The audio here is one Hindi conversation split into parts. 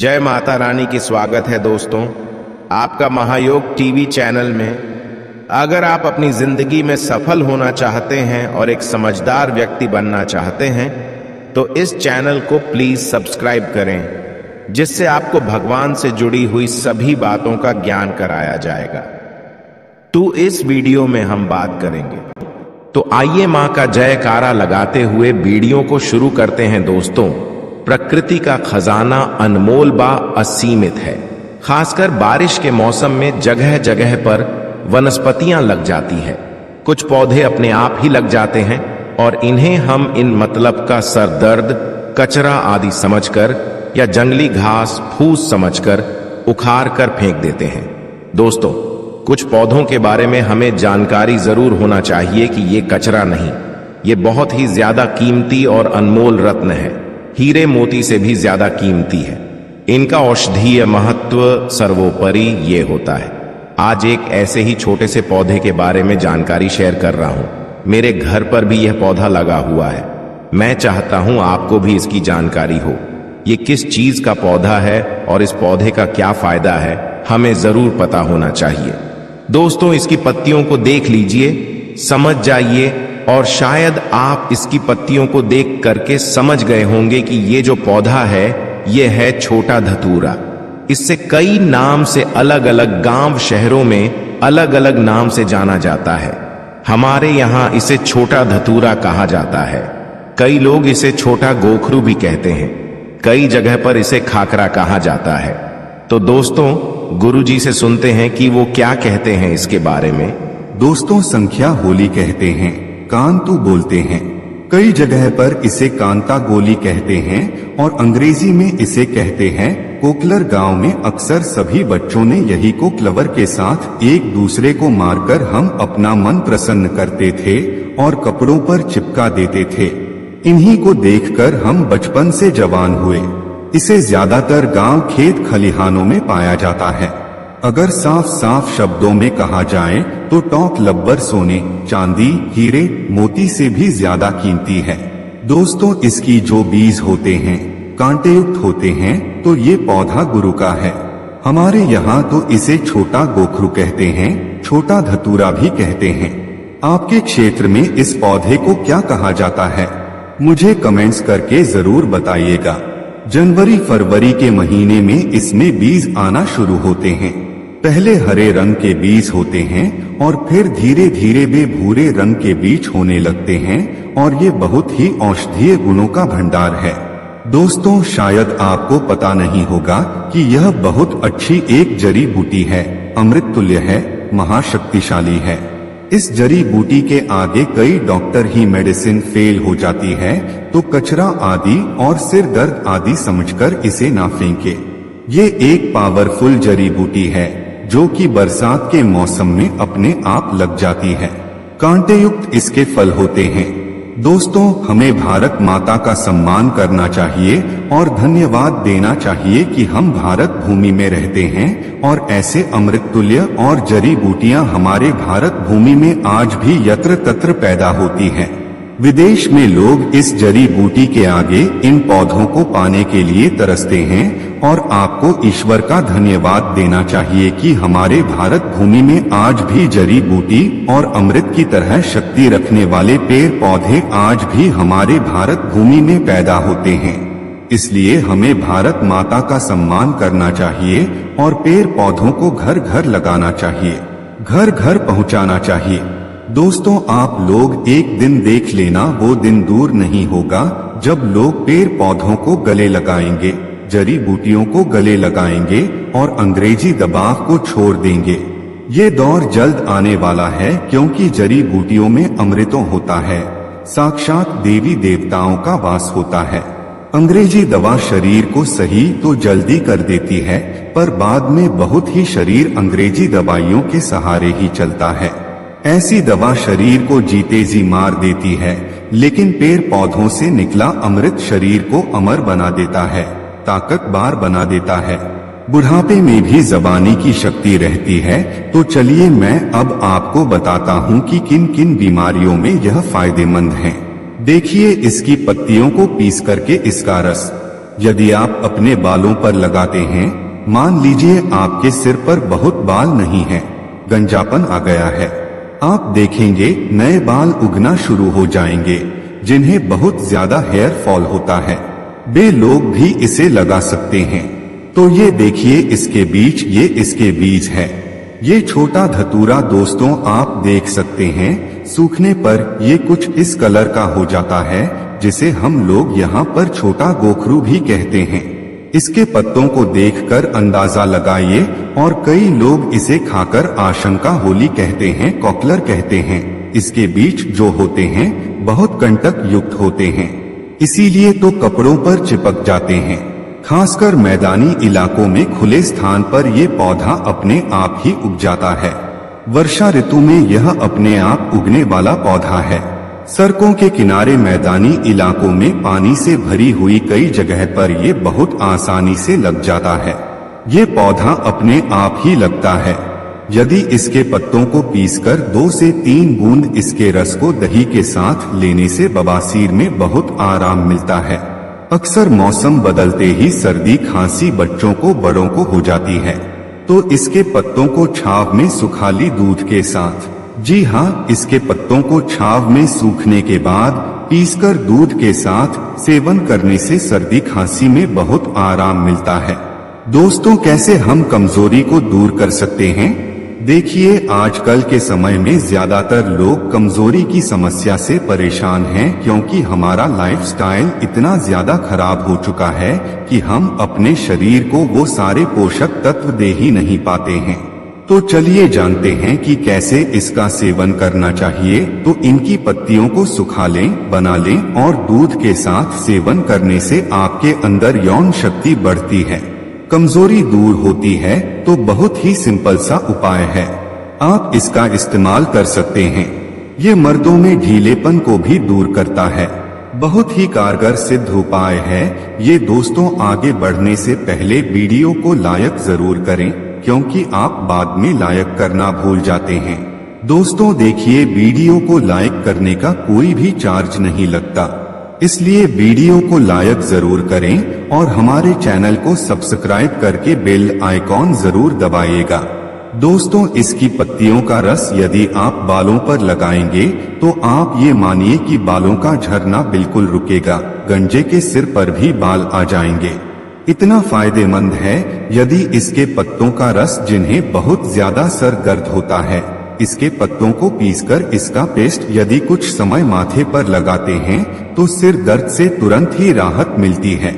जय माता रानी की स्वागत है दोस्तों आपका महायोग टीवी चैनल में। अगर आप अपनी जिंदगी में सफल होना चाहते हैं और एक समझदार व्यक्ति बनना चाहते हैं तो इस चैनल को प्लीज सब्सक्राइब करें, जिससे आपको भगवान से जुड़ी हुई सभी बातों का ज्ञान कराया जाएगा। तो इस वीडियो में हम बात करेंगे, तो आइए मां का जयकारा लगाते हुए वीडियो को शुरू करते हैं। दोस्तों, प्रकृति का खजाना अनमोल बा असीमित है। खासकर बारिश के मौसम में जगह जगह पर वनस्पतियां लग जाती हैं। कुछ पौधे अपने आप ही लग जाते हैं और इन्हें हम इन मतलब का सरदर्द, कचरा आदि समझकर या जंगली घास फूस समझकर उखाड़ कर फेंक देते हैं। दोस्तों, कुछ पौधों के बारे में हमें जानकारी जरूर होना चाहिए कि ये कचरा नहीं, ये बहुत ही ज्यादा कीमती और अनमोल रत्न है। हीरे मोती से भी ज्यादा कीमती है। इनका औषधीय महत्व सर्वोपरि ये होता है। आज एक ऐसे ही छोटे से पौधे के बारे में जानकारी शेयर कर रहा हूं। मेरे घर पर भी यह पौधा लगा हुआ है। मैं चाहता हूं आपको भी इसकी जानकारी हो। ये किस चीज का पौधा है और इस पौधे का क्या फायदा है, हमें जरूर पता होना चाहिए। दोस्तों, इसकी पत्तियों को देख लीजिए, समझ जाइए, और शायद आप इसकी पत्तियों को देख करके समझ गए होंगे कि ये जो पौधा है ये है छोटा धतूरा। इससे कई नाम से अलग अलग गांव शहरों में अलग अलग नाम से जाना जाता है। हमारे यहां इसे छोटा धतूरा कहा जाता है। कई लोग इसे छोटा गोखरू भी कहते हैं। कई जगह पर इसे खाकरा कहा जाता है। तो दोस्तों, गुरुजी से सुनते हैं कि वो क्या कहते हैं इसके बारे में। दोस्तों, संख्या होली कहते हैं, कांतु बोलते हैं। कई जगह पर इसे कांता गोली कहते हैं और अंग्रेजी में इसे कहते हैं कोकलर। गांव में अक्सर सभी बच्चों ने यही कोकलवर के साथ एक दूसरे को मारकर हम अपना मन प्रसन्न करते थे और कपड़ों पर चिपका देते थे। इन्हीं को देखकर हम बचपन से जवान हुए। इसे ज्यादातर गांव खेत खलिहानों में पाया जाता है। अगर साफ साफ शब्दों में कहा जाए तो टॉक लब्बर सोने, चांदी, हीरे, मोती से भी ज्यादा कीमती है। दोस्तों, इसकी जो बीज होते हैं कांटे युक्त होते हैं, तो ये पौधा गुरु का है। हमारे यहाँ तो इसे छोटा गोखरू कहते हैं, छोटा धतूरा भी कहते हैं। आपके क्षेत्र में इस पौधे को क्या कहा जाता है, मुझे कमेंट्स करके जरूर बताइएगा। जनवरी फरवरी के महीने में इसमें बीज आना शुरू होते हैं। पहले हरे रंग के बीज होते हैं और फिर धीरे धीरे वे भूरे रंग के बीज होने लगते हैं और ये बहुत ही औषधीय गुणों का भंडार है। दोस्तों, शायद आपको पता नहीं होगा कि यह बहुत अच्छी एक जड़ी बूटी है, अमृत तुल्य है, महाशक्तिशाली है। इस जड़ी बूटी के आगे कई डॉक्टर ही मेडिसिन फेल हो जाती है, तो कचरा आदि और सिर दर्द आदि समझकर इसे ना फेंके। ये एक पावरफुल जड़ी बूटी है जो कि बरसात के मौसम में अपने आप लग जाती है। कांटे युक्त इसके फल होते हैं। दोस्तों, हमें भारत माता का सम्मान करना चाहिए और धन्यवाद देना चाहिए कि हम भारत भूमि में रहते हैं और ऐसे अमृत तुल्य और जड़ी बूटियां हमारे भारत भूमि में आज भी यत्र तत्र पैदा होती हैं। विदेश में लोग इस जड़ी बूटी के आगे इन पौधों को पाने के लिए तरसते हैं और आपको ईश्वर का धन्यवाद देना चाहिए कि हमारे भारत भूमि में आज भी जड़ी बूटी और अमृत की तरह शक्ति रखने वाले पेड़ पौधे आज भी हमारे भारत भूमि में पैदा होते हैं। इसलिए हमें भारत माता का सम्मान करना चाहिए और पेड़ पौधों को घर घर लगाना चाहिए, घर घर पहुंचाना चाहिए। दोस्तों, आप लोग एक दिन देख लेना, वो दिन दूर नहीं होगा जब लोग पेड़ पौधों को गले लगाएंगे, जड़ी बूटियों को गले लगाएंगे और अंग्रेजी दबाव को छोड़ देंगे। ये दौर जल्द आने वाला है, क्योंकि जड़ी बूटियों में अमृतों होता है, साक्षात देवी देवताओं का वास होता है। अंग्रेजी दवा शरीर को सही तो जल्दी कर देती है, पर बाद में बहुत ही शरीर अंग्रेजी दवाइयों के सहारे ही चलता है। ऐसी दवा शरीर को जीते जी मार देती है, लेकिन पेड़ पौधों से निकला अमृत शरीर को अमर बना देता है, ताकतवर बना देता है। बुढ़ापे में भी जबानी की शक्ति रहती है। तो चलिए मैं अब आपको बताता हूँ कि किन किन बीमारियों में यह फायदेमंद है। देखिए, इसकी पत्तियों को पीस करके इसका रस यदि आप अपने बालों पर लगाते हैं, मान लीजिए आपके सिर पर बहुत बाल नहीं है, गंजापन आ गया है, आप देखेंगे नए बाल उगना शुरू हो जाएंगे, जिन्हें बहुत ज्यादा हेयर फॉल होता है। वे लोग भी इसे लगा सकते हैं। तो ये देखिए इसके बीज है। ये छोटा धतूरा दोस्तों आप देख सकते हैं, सूखने पर ये कुछ इस कलर का हो जाता है, जिसे हम लोग यहाँ पर छोटा गोखरू भी कहते हैं। इसके पत्तों को देखकर अंदाजा लगाइए, और कई लोग इसे खाकर आशंका होली कहते हैं, कोकलर कहते हैं। इसके बीज जो होते हैं बहुत कंटक युक्त होते हैं, इसीलिए तो कपड़ों पर चिपक जाते हैं। खासकर मैदानी इलाकों में खुले स्थान पर ये पौधा अपने आप ही उग जाता है। वर्षा ऋतु में यह अपने आप उगने वाला पौधा है। सड़कों के किनारे मैदानी इलाकों में पानी से भरी हुई कई जगह पर ये बहुत आसानी से लग जाता है। ये पौधा अपने आप ही लगता है। यदि इसके पत्तों को पीसकर 2 से 3 बूंद इसके रस को दही के साथ लेने से बवासीर में बहुत आराम मिलता है। अक्सर मौसम बदलते ही सर्दी खांसी बच्चों को बड़ों को हो जाती है, तो इसके पत्तों को छाव में सुखा ली दूध के साथ। जी हाँ, इसके पत्तों को छाव में सूखने के बाद पीसकर दूध के साथ सेवन करने से सर्दी खांसी में बहुत आराम मिलता है। दोस्तों, कैसे हम कमजोरी को दूर कर सकते हैं? देखिए, आजकल के समय में ज्यादातर लोग कमजोरी की समस्या से परेशान हैं, क्योंकि हमारा लाइफस्टाइल इतना ज्यादा खराब हो चुका है कि हम अपने शरीर को वो सारे पोषक तत्व दे ही नहीं पाते हैं। तो चलिए जानते हैं कि कैसे इसका सेवन करना चाहिए। तो इनकी पत्तियों को सुखा लें, बना लें और दूध के साथ सेवन करने से आपके अंदर यौन शक्ति बढ़ती है, कमजोरी दूर होती है। तो बहुत ही सिंपल सा उपाय है, आप इसका इस्तेमाल कर सकते हैं। ये मर्दों में ढीलेपन को भी दूर करता है, बहुत ही कारगर सिद्ध उपाय है ये। दोस्तों, आगे बढ़ने से पहले वीडियो को लाइक जरूर करें, क्योंकि आप बाद में लाइक करना भूल जाते हैं। दोस्तों देखिए, वीडियो को लाइक करने का कोई भी चार्ज नहीं लगता, इसलिए वीडियो को लाइक जरूर करें और हमारे चैनल को सब्सक्राइब करके बेल आइकॉन जरूर दबाइएगा। दोस्तों, इसकी पत्तियों का रस यदि आप बालों पर लगाएंगे तो आप ये मानिए कि बालों का झरना बिल्कुल रुकेगा, गंजे के सिर पर भी बाल आ जाएंगे। इतना फायदेमंद है। यदि इसके पत्तों का रस, जिन्हें बहुत ज्यादा सर दर्द होता है, इसके पत्तों को पीसकर इसका पेस्ट यदि कुछ समय माथे पर लगाते हैं तो सिर दर्द से तुरंत ही राहत मिलती है।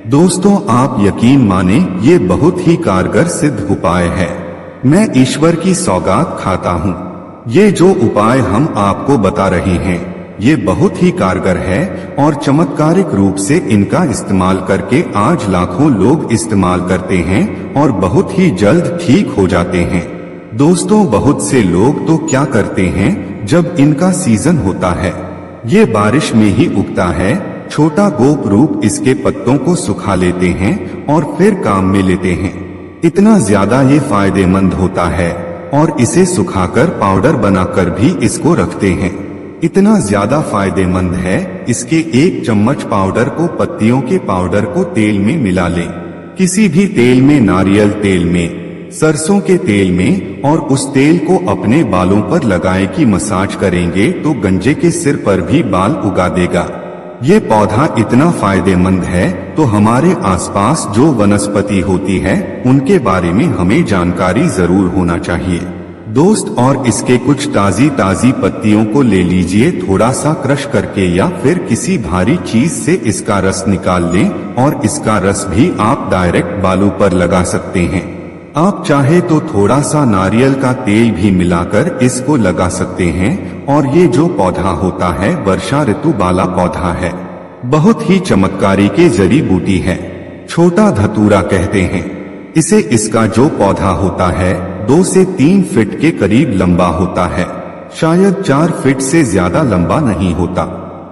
दोस्तों, आप यकीन माने ये बहुत ही कारगर सिद्ध उपाय है। मैं ईश्वर की सौगात खाता हूँ। ये जो उपाय हम आपको बता रहे हैं ये बहुत ही कारगर है और चमत्कारिक रूप से इनका इस्तेमाल करके आज लाखों लोग इस्तेमाल करते हैं और बहुत ही जल्द ठीक हो जाते हैं। दोस्तों, बहुत से लोग तो क्या करते हैं, जब इनका सीजन होता है, ये बारिश में ही उगता है, छोटा गोप रूप इसके पत्तों को सुखा लेते हैं और फिर काम में लेते हैं। इतना ज्यादा ये फायदेमंद होता है और इसे सुखाकर पाउडर बनाकर भी इसको रखते हैं। इतना ज्यादा फायदेमंद है, इसके 1 चम्मच पाउडर को, पत्तियों के पाउडर को तेल में मिला लें, किसी भी तेल में, नारियल तेल में, सरसों के तेल में, और उस तेल को अपने बालों पर लगाएं कि मसाज करेंगे तो गंजे के सिर पर भी बाल उगा देगा। ये पौधा इतना फायदेमंद है तो हमारे आसपास जो वनस्पति होती है उनके बारे में हमें जानकारी जरूर होना चाहिए दोस्त। और इसके कुछ ताजी पत्तियों को ले लीजिए, थोड़ा सा क्रश करके या फिर किसी भारी चीज से इसका रस निकाल लें और इसका रस भी आप डायरेक्ट बालों पर लगा सकते हैं। आप चाहे तो थोड़ा सा नारियल का तेल भी मिलाकर इसको लगा सकते हैं। और ये जो पौधा होता है वर्षा ऋतु वाला पौधा है, बहुत ही चमत्कारी के जड़ी बूटी है, छोटा धतूरा कहते हैं इसे। इसका जो पौधा होता है 2 से 3 फीट के करीब लंबा होता है, शायद 4 फीट से ज्यादा लंबा नहीं होता।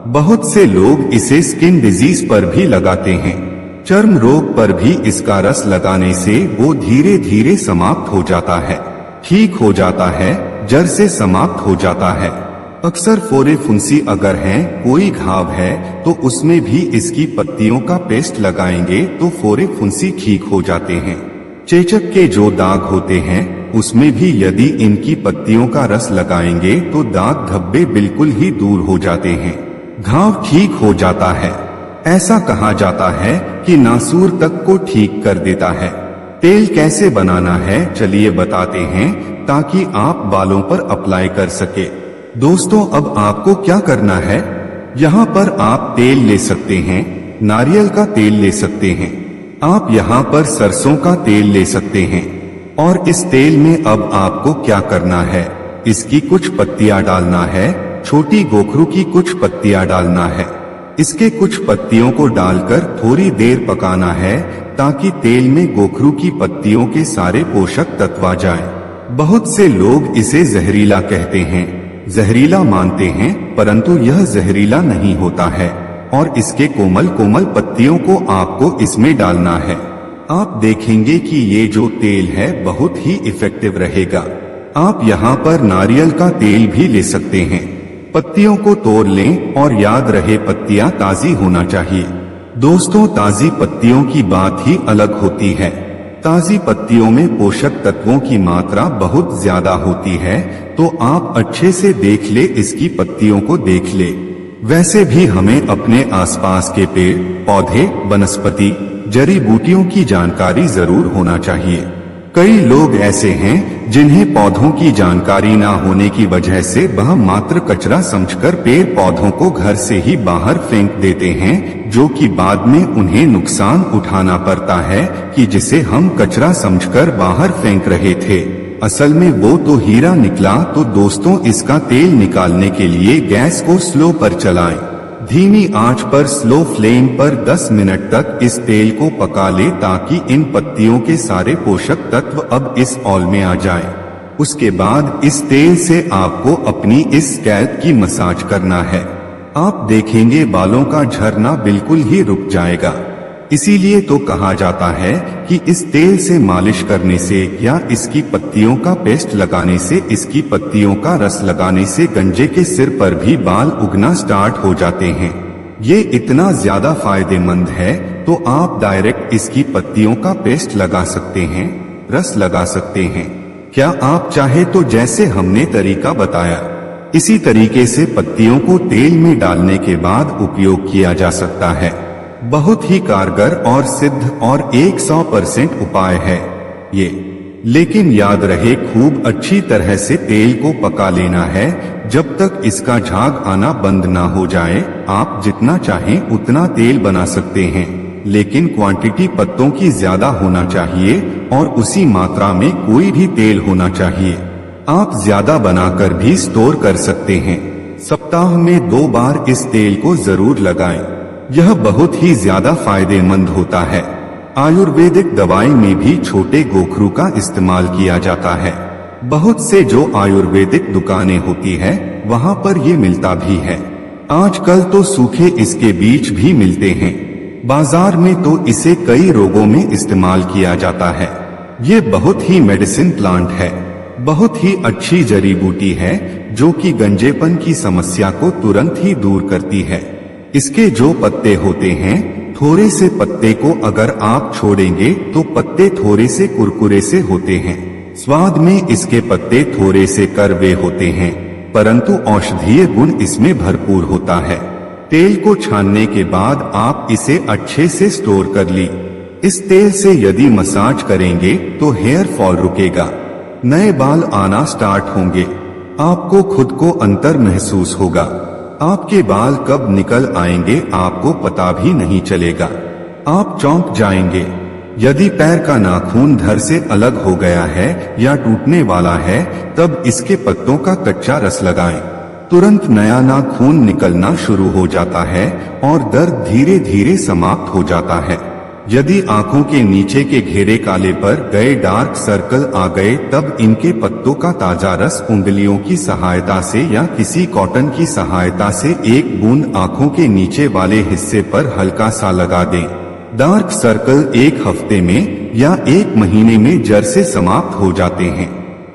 बहुत से लोग इसे स्किन डिजीज पर भी लगाते हैं, चर्म रोग पर भी इसका रस लगाने से वो धीरे धीरे समाप्त हो जाता है, ठीक हो जाता है, जड़ से समाप्त हो जाता है। अक्सर फोरे फुंसी अगर हैं, कोई घाव है तो उसमें भी इसकी पत्तियों का पेस्ट लगाएंगे तो फोरे फुंसी ठीक हो जाते हैं। चेचक के जो दाग होते हैं उसमें भी यदि इनकी पत्तियों का रस लगाएंगे तो दाग धब्बे बिल्कुल ही दूर हो जाते हैं, घाव ठीक हो जाता है। ऐसा कहा जाता है कि नासूर तक को ठीक कर देता है। तेल कैसे बनाना है चलिए बताते हैं, ताकि आप बालों पर अप्लाई कर सके। दोस्तों अब आपको क्या करना है, यहाँ पर आप तेल ले सकते हैं, नारियल का तेल ले सकते हैं, आप यहाँ पर सरसों का तेल ले सकते हैं। और इस तेल में अब आपको क्या करना है, इसकी कुछ पत्तियां डालना है, छोटी गोखरू की कुछ पत्तियां डालना है। इसके कुछ पत्तियों को डालकर थोड़ी देर पकाना है ताकि तेल में गोखरू की पत्तियों के सारे पोषक तत्व आ जाए। बहुत से लोग इसे जहरीला कहते हैं, जहरीला मानते हैं, परंतु यह जहरीला नहीं होता है। और इसके कोमल कोमल पत्तियों को आपको इसमें डालना है। आप देखेंगे कि ये जो तेल है बहुत ही इफेक्टिव रहेगा। आप यहाँ पर नारियल का तेल भी ले सकते हैं। पत्तियों को तोड़ लें और याद रहे पत्तियां ताजी होना चाहिए। दोस्तों ताजी पत्तियों की बात ही अलग होती है। ताजी पत्तियों में पोषक तत्वों की मात्रा बहुत ज्यादा होती है, तो आप अच्छे से देख ले, इसकी पत्तियों को देख ले। वैसे भी हमें अपने आसपास के पेड़ पौधे वनस्पति जड़ी बूटियों की जानकारी जरूर होना चाहिए। कई लोग ऐसे हैं जिन्हें पौधों की जानकारी ना होने की वजह से वह मात्र कचरा समझकर पेड़ पौधों को घर से ही बाहर फेंक देते हैं, जो कि बाद में उन्हें नुकसान उठाना पड़ता है कि जिसे हम कचरा समझकर बाहर फेंक रहे थे, असल में वो तो हीरा निकला। तो दोस्तों इसका तेल निकालने के लिए गैस को स्लो पर चलाएं। धीमी आंच पर स्लो फ्लेम पर 10 मिनट तक इस तेल को पका ले ताकि इन पत्तियों के सारे पोषक तत्व अब इस ऑयल में आ जाएं। उसके बाद इस तेल से आपको अपनी इस स्कैल्प की मसाज करना है। आप देखेंगे बालों का झरना बिल्कुल ही रुक जाएगा। इसीलिए तो कहा जाता है कि इस तेल से मालिश करने से या इसकी पत्तियों का पेस्ट लगाने से, इसकी पत्तियों का रस लगाने से गंजे के सिर पर भी बाल उगना स्टार्ट हो जाते हैं। ये इतना ज्यादा फायदेमंद है तो आप डायरेक्ट इसकी पत्तियों का पेस्ट लगा सकते हैं, रस लगा सकते हैं। क्या आप चाहे तो जैसे हमने तरीका बताया इसी तरीके से पत्तियों को तेल में डालने के बाद उपयोग किया जा सकता है। बहुत ही कारगर और सिद्ध और 100% उपाय है ये। लेकिन याद रहे खूब अच्छी तरह से तेल को पका लेना है जब तक इसका झाग आना बंद ना हो जाए। आप जितना चाहें उतना तेल बना सकते हैं, लेकिन क्वांटिटी पत्तों की ज्यादा होना चाहिए और उसी मात्रा में कोई भी तेल होना चाहिए। आप ज्यादा बनाकर भी स्टोर कर सकते हैं। सप्ताह में 2 बार इस तेल को जरूर लगाएं। यह बहुत ही ज्यादा फायदेमंद होता है। आयुर्वेदिक दवाई में भी छोटे गोखरू का इस्तेमाल किया जाता है। बहुत से जो आयुर्वेदिक दुकानें होती है वहाँ पर ये मिलता भी है। आजकल तो सूखे इसके बीज भी मिलते हैं। बाजार में तो इसे कई रोगों में इस्तेमाल किया जाता है। ये बहुत ही मेडिसिन प्लांट है, बहुत ही अच्छी जड़ी बूटी है जो कि गंजेपन की समस्या को तुरंत ही दूर करती है। इसके जो पत्ते होते हैं, थोड़े से पत्ते को अगर आप छोड़ेंगे तो पत्ते थोड़े से कुरकुरे से होते हैं। स्वाद में इसके पत्ते थोड़े से कड़वे होते हैं, परंतु औषधीय गुण इसमें भरपूर होता है। तेल को छानने के बाद आप इसे अच्छे से स्टोर कर ली। इस तेल से यदि मसाज करेंगे तो हेयर फॉल रुकेगा, नए बाल आना स्टार्ट होंगे। आपको खुद को अंतर महसूस होगा। आपके बाल कब निकल आएंगे आपको पता भी नहीं चलेगा। आप चौंक जाएंगे। यदि पैर का नाखून धड़ से अलग हो गया है या टूटने वाला है तब इसके पत्तों का कच्चा रस लगाएं। तुरंत नया नाखून निकलना शुरू हो जाता है और दर्द धीरे धीरे समाप्त हो जाता है। यदि आंखों के नीचे के घेरे काले पर गए, डार्क सर्कल आ गए, तब इनके पत्तों का ताजा रस उंगलियों की सहायता से या किसी कॉटन की सहायता से 1 बूंद आंखों के नीचे वाले हिस्से पर हल्का सा लगा दें। डार्क सर्कल 1 हफ्ते में या 1 महीने में जड़ से समाप्त हो जाते हैं।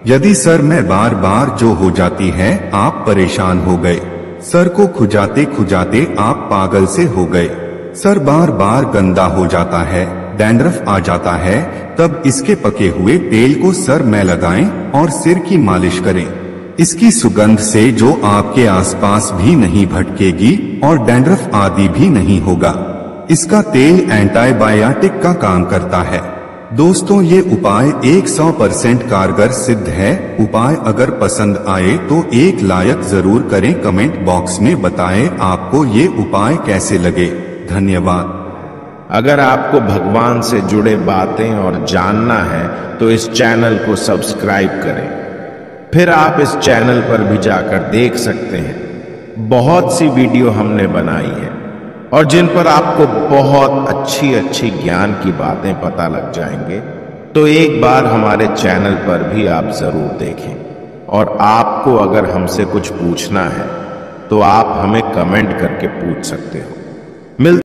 यदि सर में बार बार जो हो जाती है आप परेशान हो गए, सर को खुजाते खुजाते आप पागल से हो गए, सर बार बार गंदा हो जाता है, डैंड्रफ आ जाता है, तब इसके पके हुए तेल को सर में लगाएं और सिर की मालिश करें। इसकी सुगंध से जो आपके आसपास भी नहीं भटकेगी और डैंड्रफ आदि भी नहीं होगा। इसका तेल एंटीबायोटिक का काम करता है। दोस्तों ये उपाय 100% कारगर सिद्ध है। उपाय अगर पसंद आए तो एक लाइक जरूर करें, कमेंट बॉक्स में बताएं आपको ये उपाय कैसे लगे। धन्यवाद। अगर आपको भगवान से जुड़े बातें और जानना है तो इस चैनल को सब्सक्राइब करें। फिर आप इस चैनल पर भी जाकर देख सकते हैं, बहुत सी वीडियो हमने बनाई है और जिन पर आपको बहुत अच्छी अच्छी ज्ञान की बातें पता लग जाएंगे। तो एक बार हमारे चैनल पर भी आप जरूर देखें। और आपको अगर हमसे कुछ पूछना है तो आप हमें कमेंट करके पूछ सकते हो।